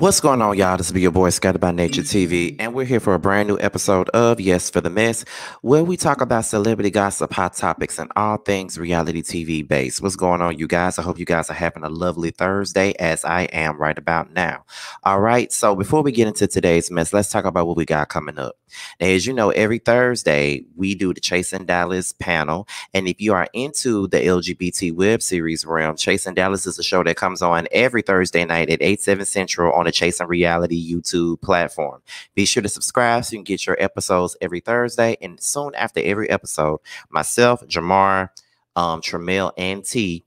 What's going on, y'all? This is your boy Scattered by Nature TV, and we're here for a brand new episode of Yes for the Mess, where we talk about celebrity gossip, hot topics, and all things reality TV based. What's going on, you guys? I hope you guys are having a lovely Thursday, as I am right about now. All right, so before we get into today's mess, let's talk about what we got coming up. Now, as you know, every Thursday we do the Chasing Dallas panel, and if you are into the LGBT web series realm, Chasing Dallas is a show that comes on every Thursday night at 8/7 Central on the Chasing Reality YouTube platform. Be sure to subscribe so you can get your episodes every Thursday. And soon after every episode, myself, Jamar, Tramel, and T,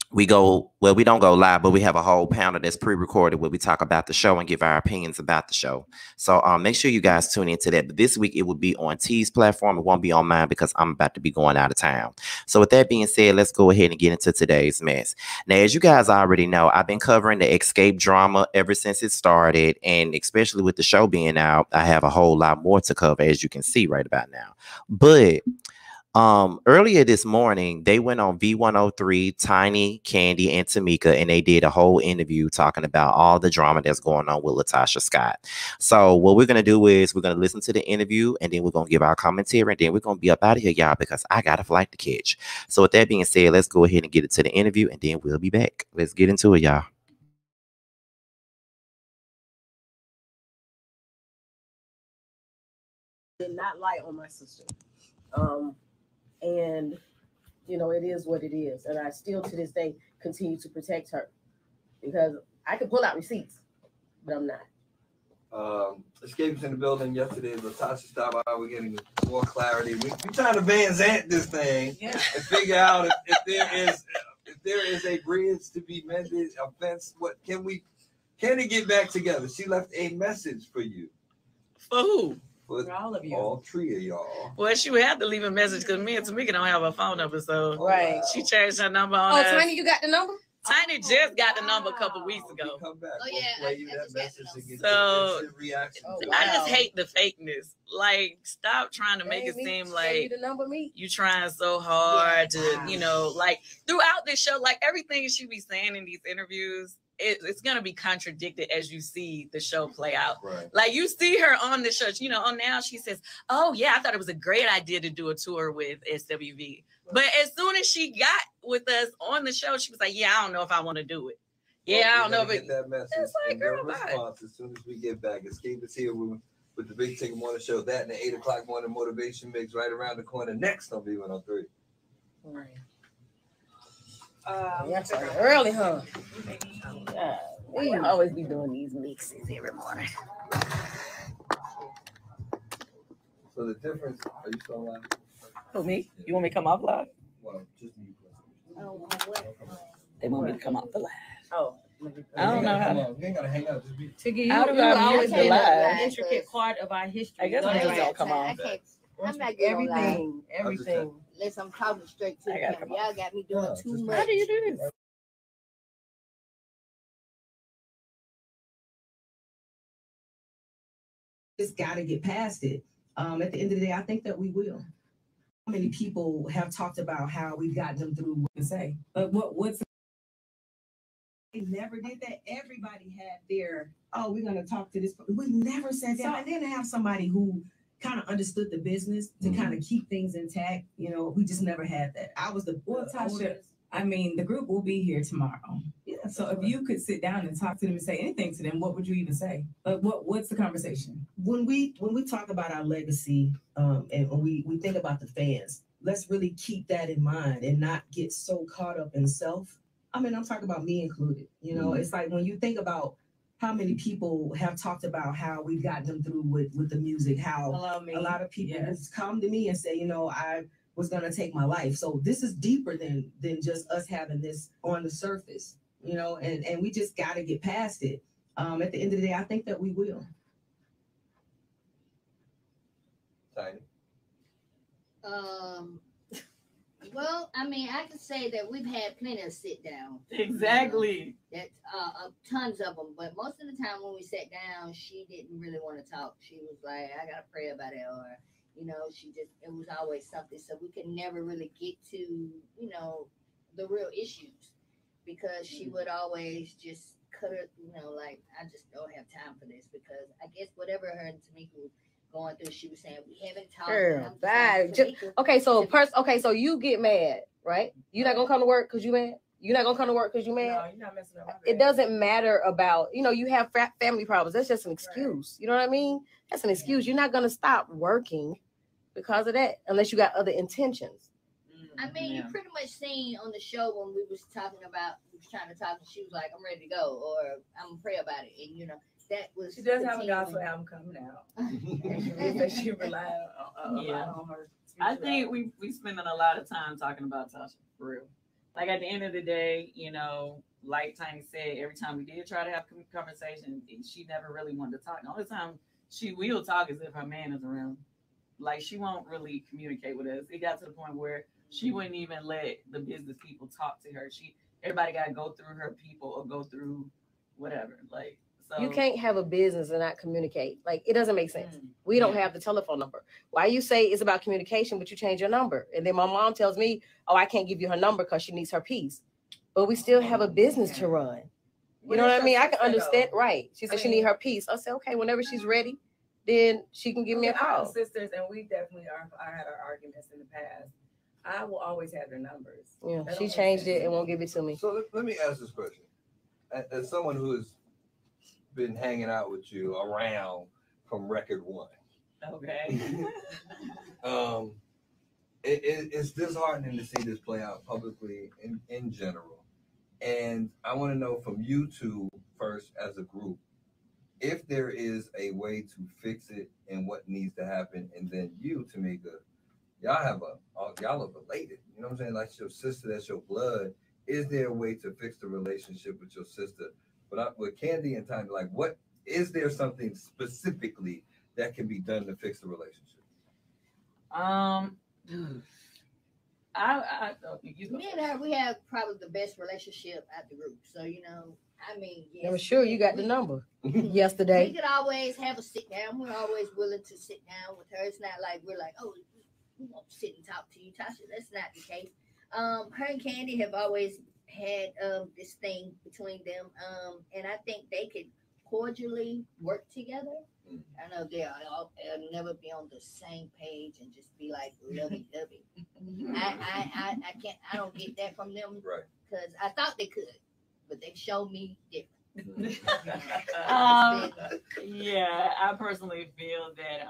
we don't go live, but we have a whole panel that's pre-recorded where we talk about the show and give our opinions about the show. So make sure you guys tune into that. But this week it will be on T's platform. It won't be on mine because I'm about to be going out of town. So with that being said, let's go ahead and get into today's mess. Now, as you guys already know, I've been covering the Xscape drama ever since it started, and especially with the show being out, I have a whole lot more to cover, as you can see right about now. But earlier this morning, they went on V103, Tiny, Kandi, and Tamika, and they did a whole interview talking about all the drama that's going on with LaTocha Scott. So what we're going to do is we're going to listen to the interview, and then we're going to give our commentary, and then we're going to be up out of here, y'all, because I got a flight to catch. So with that being said, let's go ahead and get into the interview, and then we'll be back. Let's get into it, y'all. Did not lie on my sister. And you know, it is what it is, and I still to this day continue to protect her because I can pull out receipts, but I'm not. Xscape's in the building yesterday. LaTocha stopped by. We're getting more clarity. We're trying to Van Zant this thing and figure out if there is a bridge to be mended, a fence. What can they get back together? She left a message for you. For who? For all of you. All three of y'all. Well, she would have to leave a message because me and Tamika don't have a phone number, so right. She changed her number on us. Tiny, you got the number? Tiny just got the number a couple weeks ago. Come back. Oh, yeah, We'll play you that message and get So, instant reaction. I just hate the fakeness. Like, stop trying to make it seem like you trying so hard to, you know, like throughout this show, like everything she be saying in these interviews, it's going to be contradicted as you see the show play out. Right. Like you see her on the show, you know, on now she says, oh yeah, I thought it was a great idea to do a tour with SWV. Right. But as soon as she got with us on the show, she was like, yeah, I don't know if I want to do it. Yeah, well, I don't know if get that message. It's like, girl, response as soon as we get back. Xscape is here with the Big Ticket Morning Show. That and the 8 o'clock morning motivation mix right around the corner next on V103. Right. That's early, huh? We always be doing these mixes every morning. So the difference, are you still live? Who, me? You want me to come off live? Well, just me. They want me to come off the live. Oh. I don't know how to. We ain't gotta hang out. Just be. Tiggy, how do you always been an intricate part of our history. I guess I'm just gonna come on. I'm not getting everything. Listen, I'm talking straight to the camera. Y'all got me doing too much. How do you do this? Just got to get past it. At the end of the day, I think that we will. How many people have talked about how we've gotten them through what to say? But what's they never did that. Everybody had their, oh, we're going to talk to this. We never said that. And then to have somebody who kind of understood the business to kind of keep things intact, you know, we just never had that. I was the Tasha, I mean, the group will be here tomorrow. Yeah. So if you could sit down and talk to them and say anything to them, what would you even say? What's the conversation? When we talk about our legacy, and when we think about the fans, let's really keep that in mind and not get so caught up in self. I mean, I'm talking about me included. You know, it's like when you think about how many people have talked about how we've gotten them through with the music, how a lot of people have come to me and say, you know, I was going to take my life. So this is deeper than just us having this on the surface, you know, and we just got to get past it. At the end of the day, I think that we will. Tiny. Well, I mean, I can say that we've had plenty of sit down. Exactly. That tons of them, but most of the time when we sat down, she didn't really want to talk. She was like, "I gotta pray about it," or you know, it was always something. So we could never really get to, you know, the real issues because she would always just cut her, like I just don't have time for this because I guess whatever her and Tamika was going through, she was saying we haven't talked. Girl, bye. So you get mad, right? You're not gonna come to work because you mad. You're not gonna come to work because you mad. No, you're not messing up. It doesn't matter about you have family problems. That's just an excuse. Right. You know what I mean? That's an excuse. You're not gonna stop working because of that unless you got other intentions. I mean, you pretty much seen on the show when we was trying to talk, and she was like, "I'm ready to go," or "I'm gonna pray about it," and that was. She does have a gospel album coming out. She relied on her. I think we spending a lot of time talking about Tasha for real. Like at the end of the day, like Tiny said, every time we did try to have conversation, she never really wanted to talk. The only time she will talk is if her man is around. Like she won't really communicate with us. It got to the point where she wouldn't even let the business people talk to her. Everybody got to go through her people or go through whatever. Like, so you can't have a business and not communicate. Like it doesn't make sense. We don't have the telephone number. Why you say it's about communication, but you change your number? And then my mom tells me, "Oh, I can't give you her number because she needs her piece." But we still have a business to run. You know what I mean? I can understand, right? She said she need her piece. I said, okay, whenever she's ready, then she can give me a call. Our sisters, and we definitely had our arguments in the past. I will always have their numbers. Yeah, she changed it and won't give it to me. So let me ask this question. As someone who has been hanging out with you around from record one. Okay. It's disheartening to see this play out publicly in general. And I want to know from you two first as a group, if there is a way to fix it and what needs to happen. And then you, Tamika, y'all are related. You know what I'm saying? Like your sister, that's your blood. Is there a way to fix the relationship with your sister? But with Kandi and Tiny, like, what is there something specifically that can be done to fix the relationship? Me and her, we have probably the best relationship at the group. So yes, I'm sure you got the number yesterday. We could always have a sit down. We're always willing to sit down with her. It's not like we're like, oh, we won't sit and talk to you, Tasha. That's not the case. Her and Kandi have always had this thing between them, and I think they could cordially work together. I know they'll never be on the same page and just be like lovey-dovey. I can't. I don't get that from them, right? Because I thought they could, but they showed me different. Yeah, I personally feel that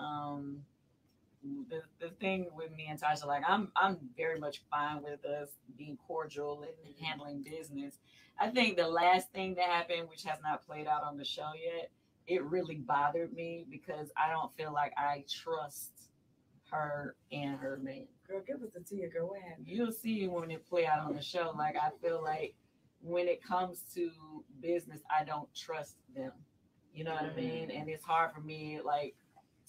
the thing with me and Tasha, like I'm very much fine with us being cordial and handling business. I think the last thing that happened, which has not played out on the show yet, it really bothered me because I don't feel like I trust her and her man. Girl, give us the tea, girl. What happened? You'll see when it play out on the show. Like I feel like when it comes to business, I don't trust them. You know what I mean? And it's hard for me, like,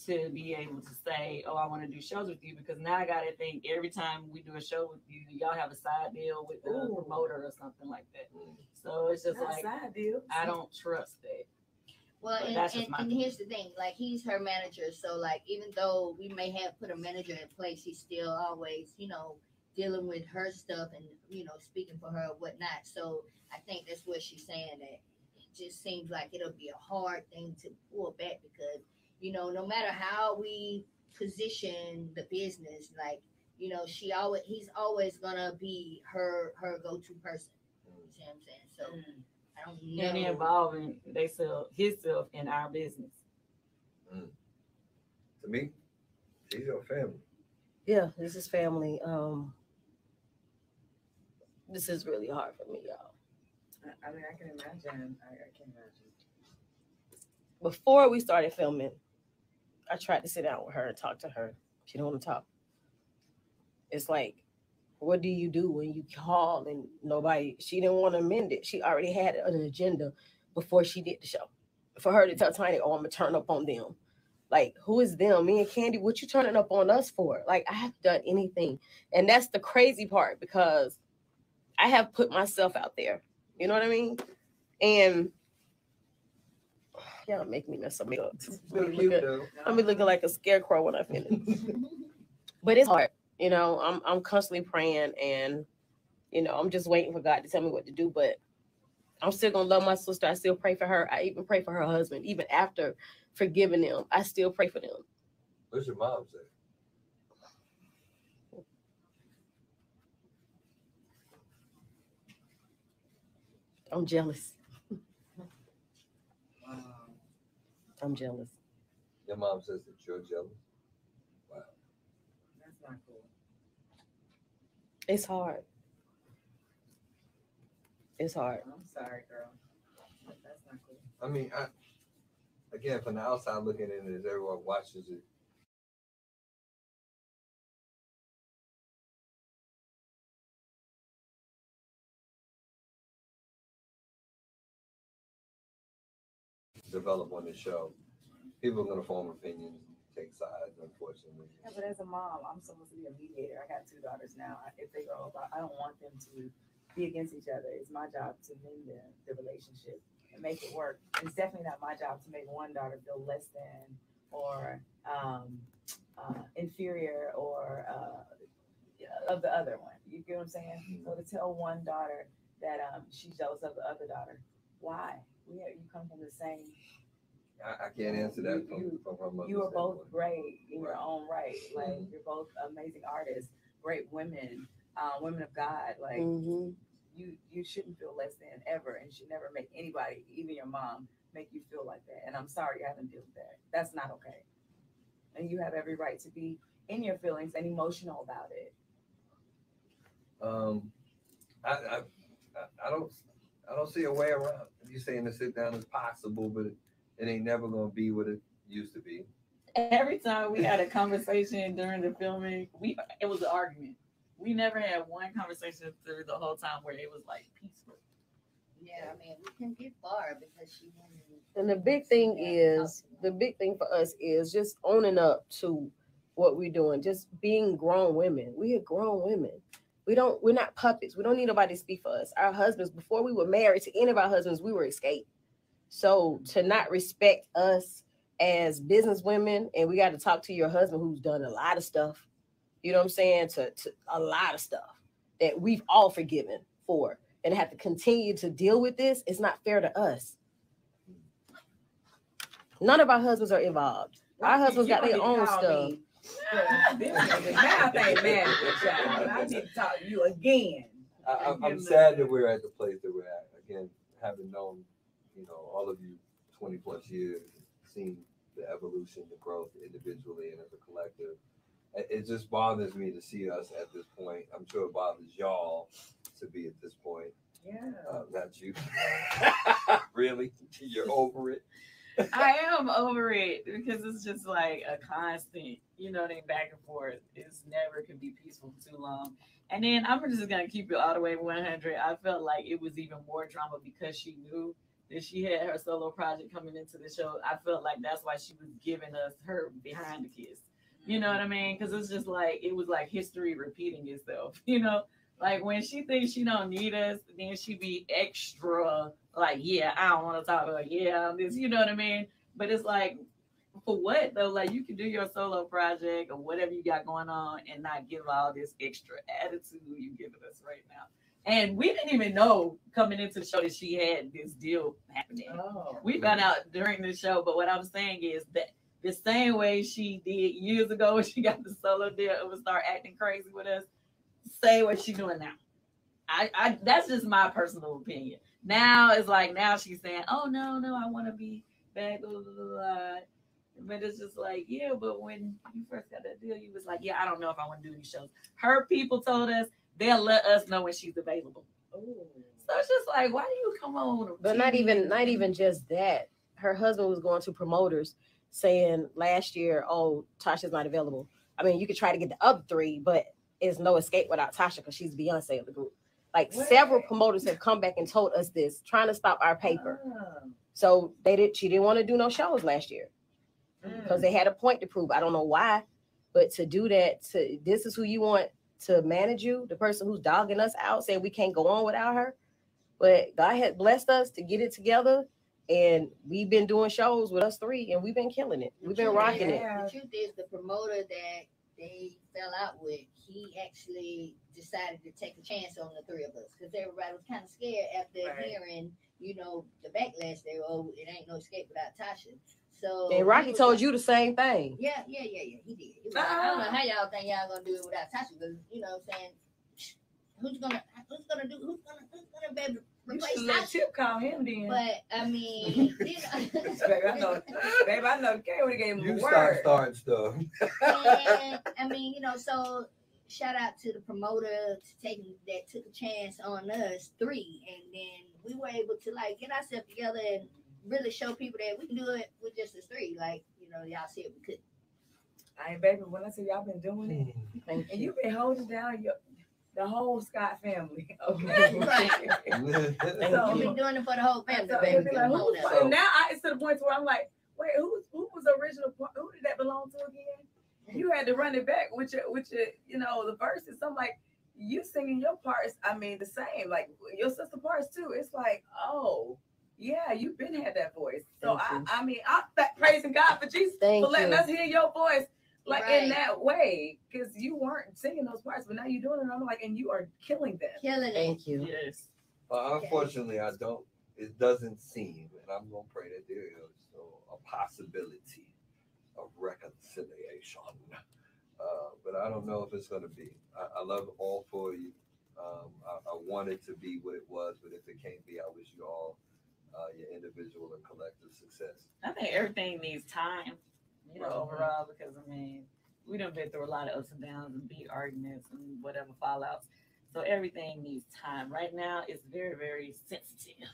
to be able to say, oh, I want to do shows with you, because now I got to think every time we do a show with you, y'all have a side deal with the promoter or something like that. So it's just like, side deal. I don't trust that. Well, and here's the thing, like, he's her manager. So, like, even though we may have put a manager in place, he's still always, dealing with her stuff and, speaking for her or whatnot. So I think that's what she's saying, that it just seems like it'll be a hard thing to pull back because, no matter how we position the business, like, he's always gonna be her go-to person. You see what I'm saying? So I don't know. And involving himself in our business. To me, she's your family. Yeah, this is family. This is really hard for me, y'all. I mean, I can imagine. I can imagine. Before we started filming, I tried to sit down with her and talk to her. She don't want to talk. It's like, what do you do when you call and she didn't want to amend it. She already had an agenda before she did the show. For her to tell Tiny, oh, I'm going to turn up on them. Like, who is them? Me and Kandi, what you turning up on us for? Like, I haven't done anything. And that's the crazy part, because I have put myself out there. You know what I mean? And y'all make me mess up makeup. I'm looking like a scarecrow when I finish. But it's hard. I'm constantly praying, and I'm just waiting for God to tell me what to do. But I'm still gonna love my sister. I still pray for her. I even pray for her husband. Even after forgiving them, I still pray for them. What's your mom say? I'm jealous. I'm jealous. Your mom says that you're jealous? Wow. That's not cool. It's hard. It's hard. I'm sorry, girl. That's not cool. I mean, again, from the outside looking in, as everyone watches it, develop on the show, people are going to form opinions and take sides, unfortunately. Yeah, but as a mom, I'm supposed to be a mediator. I got 2 daughters now. If they grow up, I don't want them to be against each other. It's my job to mend the relationship and make it work. And it's definitely not my job to make one daughter feel less than or inferior or of the other one. You get what I'm saying? So to tell one daughter that she's jealous of the other daughter, why? You come from the same. I can't answer that from her mother's You are both standpoint. great in your own right. Like you're both amazing artists, great women, women of God. Like you shouldn't feel less than ever, and should never make anybody, even your mom, make you feel like that. And I'm sorry you haven't dealt with that. That's not okay. And you have every right to be in your feelings and emotional about it. I don't see a way around. You saying to sit down is possible, but it ain't never gonna be what it used to be. Every time we had a conversation during the filming, it was an argument. We never had one conversation through the whole time where it was like peaceful. Yeah, I mean, we can get far because she didn't. And the big thing for us is just owning up to what we're doing, just being grown women. We are grown women. We're not puppets. We don't need nobody to speak for us. Our husbands, before we were married to any of our husbands, we were Xscape. So to not respect us as business women, and we got to talk to your husband who's done a lot of stuff, you know what I'm saying, to a lot of stuff that we've all forgiven for, and have to continue to deal with this, it's not fair to us. None of our husbands are involved. Our husbands got their own stuff. Now ain't mad at child. I need to talk to you again. I'm sad that we're at the place that we're at. Again, having known, all of you 20 plus years, seen the evolution, the growth individually and as a collective. It just bothers me to see us at this point. I'm sure it bothers y'all to be at this point. Yeah. Not you. Really? You're over it? I am over it because it's just like a constant, back and forth. It's never can be peaceful for too long. And then I'm just going to keep it all the way 100. I felt like it was even more drama because she knew that she had her solo project coming into the show. I felt like that's why she was giving us her behind the kiss. You know what I mean? Because it's just like, it was like history repeating itself, Like when she thinks she don't need us, then she be extra like, yeah, I don't want to talk to her. Yeah, this, you know what I mean? But it's like, for what though? Like you can do your solo project or whatever you got going on and not give all this extra attitude you giving us right now. And we didn't even know coming into the show that she had this deal happening. We found out during the show. But what I'm saying is that the same way she did years ago when she got the solo deal and would start acting crazy with us, say what she's doing now. I that's just my personal opinion. Now it's like she's saying, "Oh no, I want to be back." Blah, blah, blah. But it's just like, yeah, but when you first got that deal, you was like, yeah, I don't know if I want to do these shows. Her people told us they'll let us know when she's available. Ooh. So it's just like, why do you come on? But not even just that. Her husband was going to promoters saying last year, "Oh, Tasha's not available." I mean, you could try to get the other 3, but it's no escape without Tasha because she's Beyonce of the group. Like several promoters have come back and told us this, trying to stop our paper. So she didn't want to do no shows last year because they had a point to prove. I don't know why, but to do that, this is who you want to manage you, the person who's dogging us out, saying we can't go on without her. But God had blessed us to get it together, and we've been doing shows with us 3, and we've been killing it. We've been rocking it. The truth is, the promoter that they fell out with, he actually decided to take a chance on the 3 of us because everybody was kind of scared after hearing you know, the backlash there. Oh, it ain't no escape without Tasha. So and Rocky told you the same thing. Yeah, he did. He was like, I don't know how y'all think y'all gonna do it without Tasha, because you know what I'm saying, who's gonna be able to replace Tasha? Tip call him then. But I mean, baby, I know the K would have gave him You a start word. starting stuff. and I mean, you know, so shout out to the promoter that took a chance on us 3, and then we were able to like get ourselves together and really show people that we can do it with just us 3. Like, you know, y'all said we could. I ain't, baby, when I say y'all been doing it, and you've been holding down the whole Scott family. Okay. Right. So, You've been doing it for the whole family, so baby. like, and now it's to the point where I'm like, wait, who was the original? Who did that belong to again? You had to run it back with your, you know, the verses. I'm like, you singing your parts. I mean, the same, like your sister parts too. It's like, oh, yeah, you've been had that voice. So I mean, I'm praising God for Jesus for letting us hear your voice, like in that way, because you weren't singing those parts, but now you're doing it. I'm like, and you are killing them. Thank you. Yes. Unfortunately, I don't. It doesn't seem, and I'm gonna pray that there is a possibility of reconciliation. But I don't know if it's going to be. I love all 4 of you. I want it to be what it was, but if it can't be, I wish you all your individual and collective success. I think everything needs time, you know, overall, because I mean, we done been through a lot of ups and downs and big arguments and whatever fallouts. So everything needs time. Right now, it's very, very sensitive.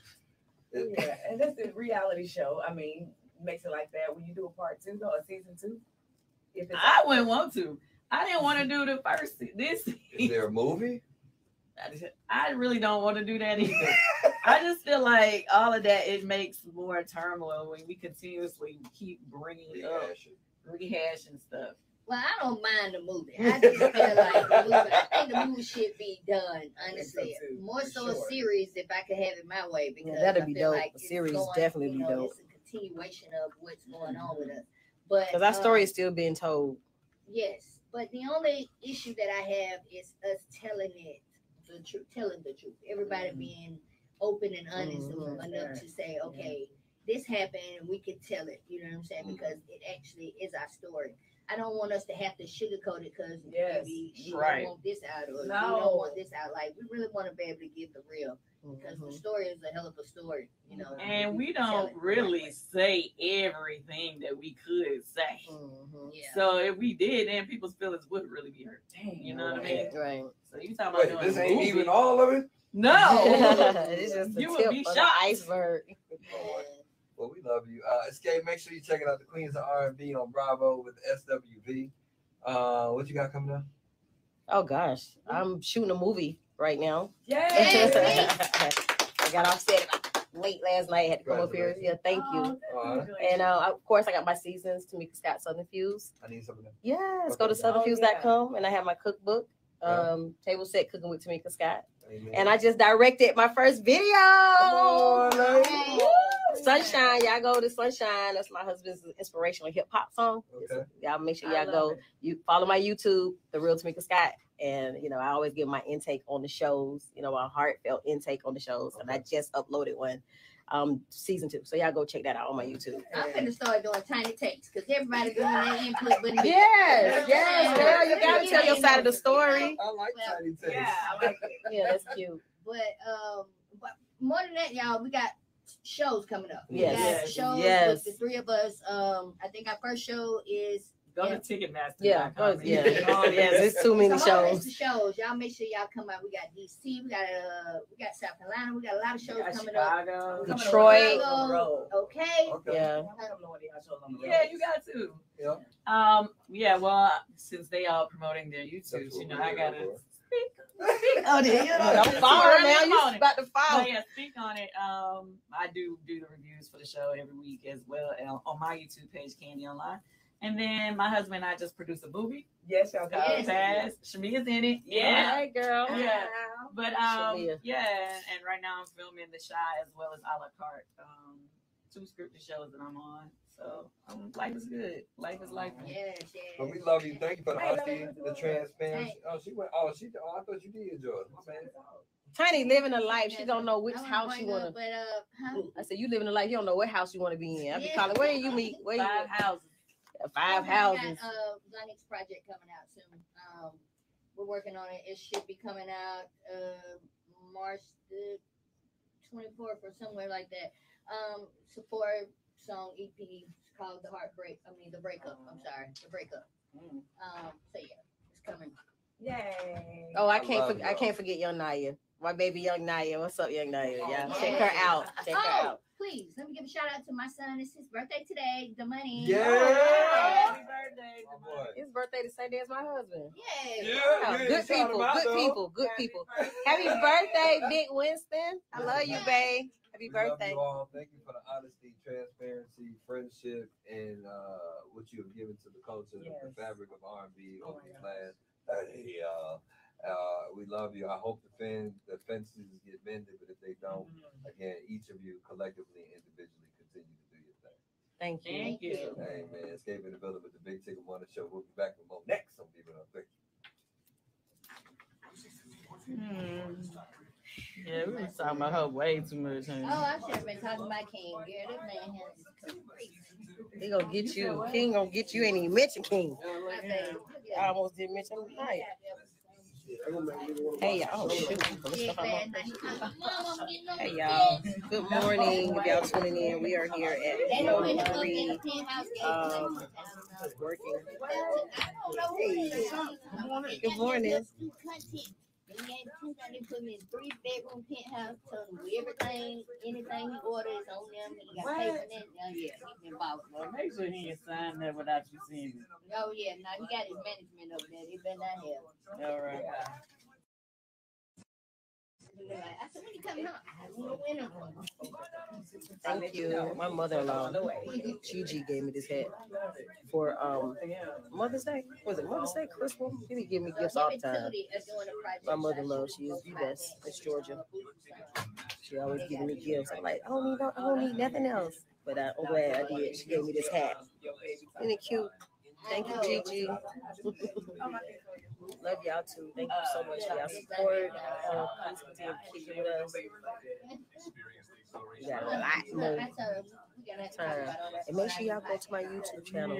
Yeah, and that's the reality show. I mean, makes it like that. When you do a part 2 or a season 2, if it's I wouldn't want to. I didn't want to do the first. This is there a movie? I really don't want to do that either. I just feel like all of that, it makes more turmoil when we continuously keep bringing up rehashing stuff. Well, I don't mind the movie. I just feel like the movie, I think the movie should be done, honestly. More so a series if I could have it my way, because that'd be I feel dope. like A series definitely be dope. It's a continuation of what's going on with us. But because our story is still being told. Yes, but the only issue that I have is us telling the truth. Everybody being open and honest enough to say, okay, this happened, and we can tell it. You know what I'm saying? Because it actually is our story. I don't want us to have to sugarcoat it because maybe she don't want this out or we don't want this out. Like, we really want to be able to give the real, because the story is a hell of a story, you know. And we don't really say everything that we could say. So if we did, then people's feelings would really be hurt. Dang, you know what I mean? Right. So you talking about doing this ain't even all of it? No. It's just you the would tip be of the shocked. iceberg. Well, we love you. Xscape, make sure you check it out. The Queens of R&B on Bravo with SWV. What you got coming up? Oh gosh, I'm shooting a movie right now. Yay! I got off set late last night. Had to come up here. Yeah, thank you. And of course, I got my seasons. Tamika Scott Southern Fuse. I need some of them. Yes, go to southernfuse.com, and I have my cookbook. Table set cooking with Tamika Scott. Amen. And I just directed my first video. Sunshine, y'all go to Sunshine. That's my husband's inspirational hip hop song. Okay. Y'all make sure y'all go. You follow my YouTube, The Real Tamika Scott, and you know I always give my intake on the shows. You know, my heartfelt intake on the shows, and I just uploaded one, season 2. So y'all go check that out on my YouTube. I'm gonna start doing tiny takes because everybody doing their input. But yes, girl, you gotta tell your side of the story. I like tiny takes. Yeah, I like it. Yeah, that's cute. But more than that, y'all, we got shows coming up. Yes. We got shows with the 3 of us. I think our first show is go to Ticketmaster. Yeah. It's too many shows. Y'all make sure y'all come out. We got DC, we got South Carolina, we got a lot of shows coming up. Detroit. Okay. Yeah. Yeah, you got to. Yeah. Well, since they all promoting their YouTubes, you know, I gotta speak. Oh, don't fall now. You about to fall. But yeah, speak on it. I do the reviews for the show every week as well, and on my YouTube page, Kandi Online. And then my husband and I just produced a movie. Yes, y'all got it. Shamia's in it. Yeah, hey, girl. Yeah, but yeah, and right now I'm filming The Shy as well as A La Carte. 2 scripted shows that I'm on. So life is good. Life is life. Yes. But we love you. Thank you for the honesty, the transparency. I thought you did yours. My man. Tiny living a life. She don't know which house she wanna. But I said you living a life. You don't know what house you want to be in. I be calling. Where you meet? Where Five you? houses. 5 houses. My next project coming out soon. We're working on it. It should be coming out March the 24th or somewhere like that. It's a 4-song EP. It's called The Breakup. I'm sorry, The Breakup. So yeah, it's coming. Yay! Oh, I can't forget Young Naya. My baby Young Naya. What's up, Young Naya? Yeah, check her out. Check her out. Please let me give a shout out to my son. It's his birthday today. The money. Yeah. Happy birthday. His birthday the same day as my husband. Yeah. Good people. Happy birthday, Big Winston. I love you, babe. Happy birthday. Love you all. Thank you for the honesty, transparency, friendship, and what you have given to the culture, the fabric of R&B, open class. Hey, we love you. I hope the fences get mended, but if they don't, again, each of you collectively and individually continue to do your thing. Thank you. Thank you. Hey, man, Xscape in the building with the Big Ticket Morning Show. We'll be back with more next. Some people don't think. Yeah, we were talking about her way too much. Oh, I should have been talking about King. Yeah, this man has crazy. He gonna get you. King gonna get you. Ain't even mention King. I almost didn't mention him tonight. Hey y'all. Oh, shoot. Hey y'all. Good morning. If y'all tuning in, we are here at 3 working. Hey. Good morning. They put him in 3-bedroom penthouse, told him everything, anything he ordered is on them. He got paid for that. Yeah, he's been boss. Well, make sure he ain't signed that without you seeing it. Oh yeah, no, he got his management over there. They better not have. All right. I said, when you coming up? Thank you. My mother-in-law, Gigi, gave me this hat for Mother's Day. Was it Mother's Day? Christmas? She be giving me gifts all the time. My mother-in-law, she is the best. It's Georgia. She always giving me gifts. I'm like, I don't need nothing else. But I'm glad I did. She gave me this hat. Isn't it cute? Thank you, Gigi. Love y'all too. Thank you so much for y'all support. Please continue to keep it with us. We got a lot more time. And make sure y'all go to my YouTube channel.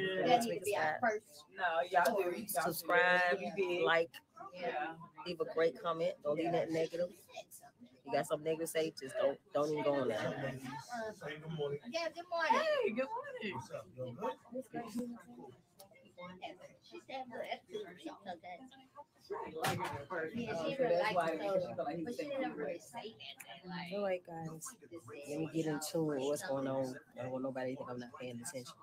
Subscribe, like, leave a great comment. Don't leave that negative. You got something negative to say, just don't even go on there. Yeah, good morning. Hey, good morning. She said her attitude sometimes. Yeah, she really likes it, but she didn't really say that. All right, guys. Let me get into what's going on. I don't want nobody to think I'm not paying attention.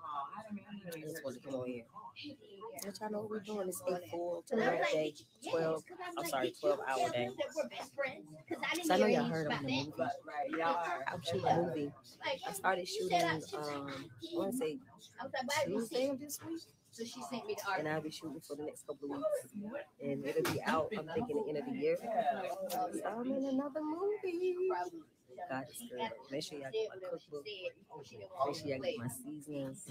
I just want to come on here. Let y'all know what we're doing. It's 8-4 tonight day, 12-hour day. So I know y'all heard of the movie. I'm shooting a movie. I started shooting, I want to say Tuesday of this week. So she sent me the art. And I'll be shooting for the next couple of weeks. And it'll be out, I'm thinking, the end of the year. So I'm in another movie. God is good. Make sure y'all get my cookbook. Make sure y'all get my seasonings.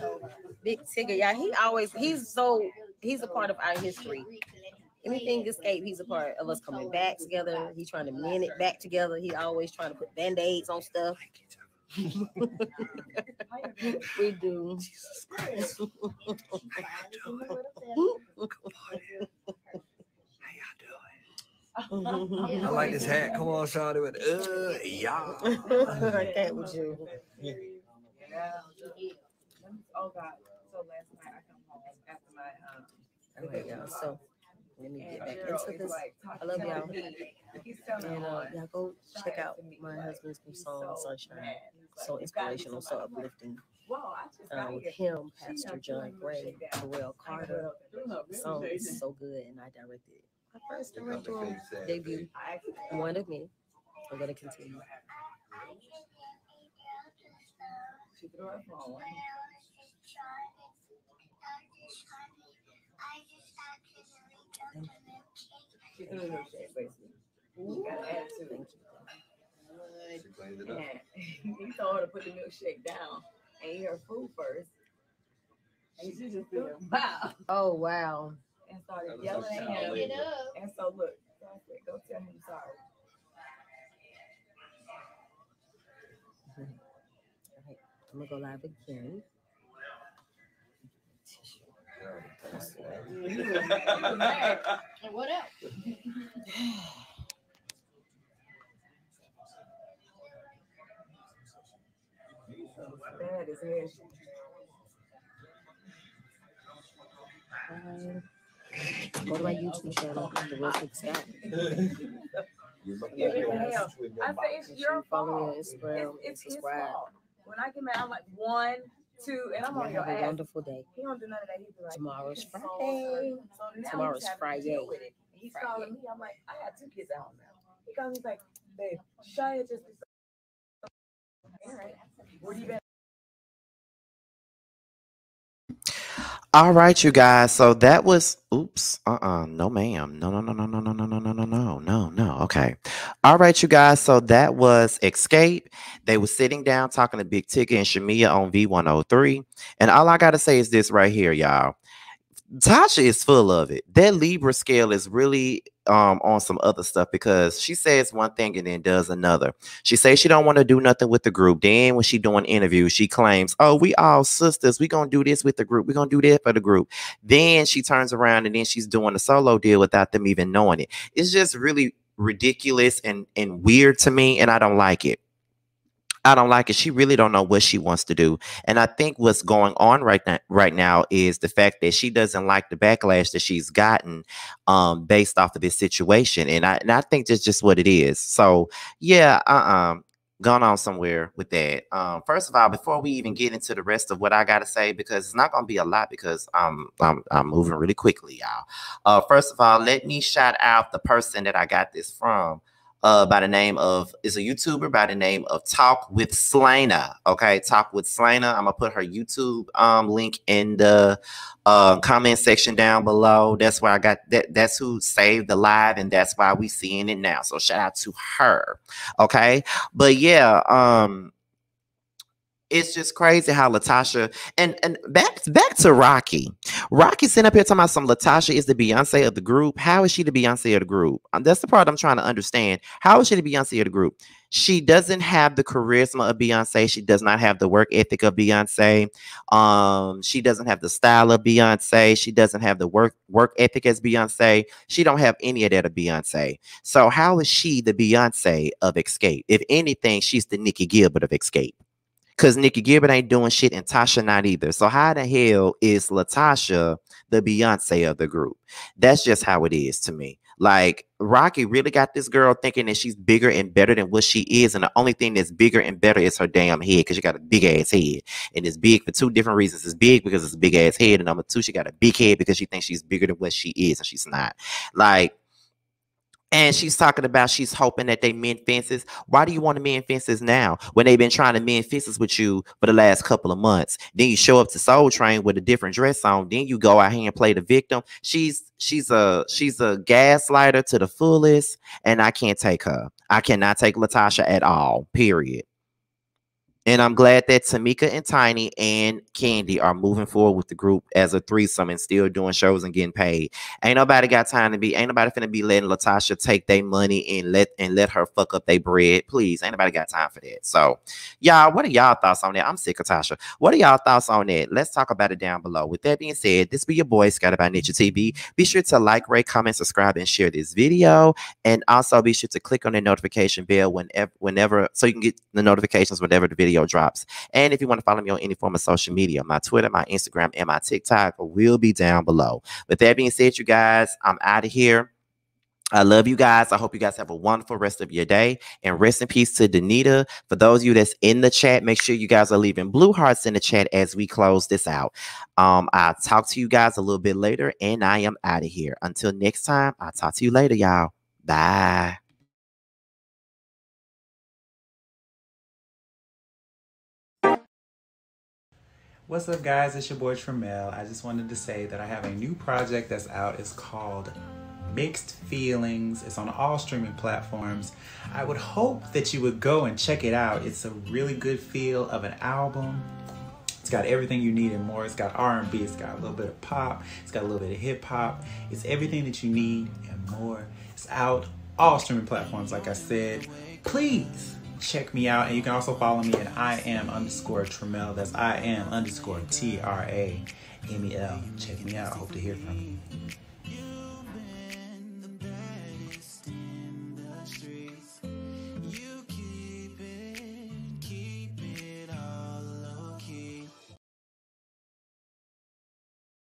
Big Tigger, y'all, he's a part of our history. Anything Xscape, he's a part of us coming back together. He's trying to mend it back together. He always trying to put band-aids on stuff. We do. I like this hat. Come on, Shawty, with yeah. I can't with you. Oh God! So last night I come home after my All right, y'all. So let me get back into this. I love y'all. And y'all go check out my husband's new song, Sunshine. So inspirational, so uplifting. With him, Pastor John Gray, Terrell Carter. The song is so good, and I directed it. My first directorial debut, one of me. I'm going to continue. He told her to put the milkshake down and eat her food first. And she just threw it. Wow. Oh, wow. And started yelling at him. And so look, I said, go tell him sorry. I'm gonna go live again. And what else? Bad as hell. Go to my YouTube channel, The Real Tik Tok. I say it's your Follow me on fault. Instagram. It's his subscribe. fault. When I get mad, I'm like 1, 2, and I'm on your Have a ass. wonderful day. He don't do none of that. He be like, Tomorrow's "He's Friday. So now Tomorrow's he's having to Friday. deal with it. He's Friday. calling me. I'm like, I had 2 kids at home now. He calls me, he's like, babe, Shia just decided. All right. Where do you been? All right, you guys. So that was no, ma'am. No. Okay. All right, you guys. So that was Xscape. They were sitting down talking to Big Tika and Shamia on V103. And all I gotta say is this right here, y'all. Tasha is full of it. That Libra scale is really on some other stuff because she says one thing and then does another. She says she don't want to do nothing with the group. Then when she doing interviews, she claims, oh, we all sisters. We gonna do this with the group. We gonna do that for the group. Then she turns around and then she's doing a solo deal without them even knowing it. It's just really ridiculous and weird to me, and I don't like it. I don't like it. She really don't know what she wants to do. And I think what's going on right now is the fact that she doesn't like the backlash that she's gotten based off of this situation. And I think that's just what it is. So yeah, gone on somewhere with that. First of all, before we even get into the rest of what I gotta say, because it's not gonna be a lot because I'm moving really quickly, y'all. First of all, let me shout out the person that I got this from. By the name of, is a YouTuber by the name of Talk with Slana. Okay, Talk with Slana. I'm gonna put her YouTube link in the comment section down below. That's where I got that. That's who saved the live, and that's why we seeing it now. So shout out to her. Okay, but yeah, it's just crazy how LaTocha and back to Rocky. Rocky sitting up here talking about some LaTocha is the Beyonce of the group. How is she the Beyonce of the group? That's the part I'm trying to understand. How is she the Beyonce of the group? She doesn't have the charisma of Beyonce. She does not have the work ethic of Beyonce. She doesn't have the style of Beyonce. She doesn't have the work ethic as Beyonce. She don't have any of that of Beyonce. So how is she the Beyonce of Xscape? If anything, she's the Nikki Gilbert of Xscape. Because Nikki Gilbert ain't doing shit and Tasha not either. So how the hell is LaTocha the Beyonce of the group? That's just how it is to me. Like, Rocky really got this girl thinking that she's bigger and better than what she is. And the only thing that's bigger and better is her damn head, because she got a big ass head. And it's big for 2 different reasons. It's big because it's a big ass head. And number 2, she got a big head because she thinks she's bigger than what she is. And she's not. Like, and she's talking about she's hoping that they mend fences. Why do you want to mend fences now when they've been trying to mend fences with you for the last couple of months? Then you show up to Soul Train with a different dress on. Then you go out here and play the victim. She's a gaslighter to the fullest, and I can't take her. I cannot take LaTocha at all, period. And I'm glad that Tamika and Tiny and Kandi are moving forward with the group as a threesome and still doing shows and getting paid. Ain't nobody finna be letting LaTocha take their money and let her fuck up their bread. Please, ain't nobody got time for that. So, y'all, what are y'all thoughts on that? I'm sick of Tasha. What are y'all thoughts on that? Let's talk about it down below. With that being said, this be your boy, Scott about Nature TV. Be sure to like, rate, comment, subscribe, and share this video. And also be sure to click on the notification bell whenever so you can get the notifications whenever the video drops. And if you want to follow me on any form of social media, my Twitter, my Instagram, and my TikTok will be down below. With that being said, you guys, I'm out of here. I love you guys. I hope you guys have a wonderful rest of your day. And rest in peace to Danita. For those of you that's in the chat, make sure you guys are leaving blue hearts in the chat as we close this out. I'll talk to you guys a little bit later, and I am out of here. Until next time, I'll talk to you later, y'all. Bye. What's up, guys? It's your boy Tramel. I just wanted to say that I have a new project that's out. It's called Mixed Feelings. It's on all streaming platforms. I would hope that you would go and check it out. It's a really good feel of an album. It's got everything you need and more. It's got R&B, it's got a little bit of pop, it's got a little bit of hip hop. It's everything that you need and more. It's out all streaming platforms, like I said. Please check me out. And you can also follow me at IAM_Tramel. That's IAM_TRAMEL. Check me out. I hope to hear from you.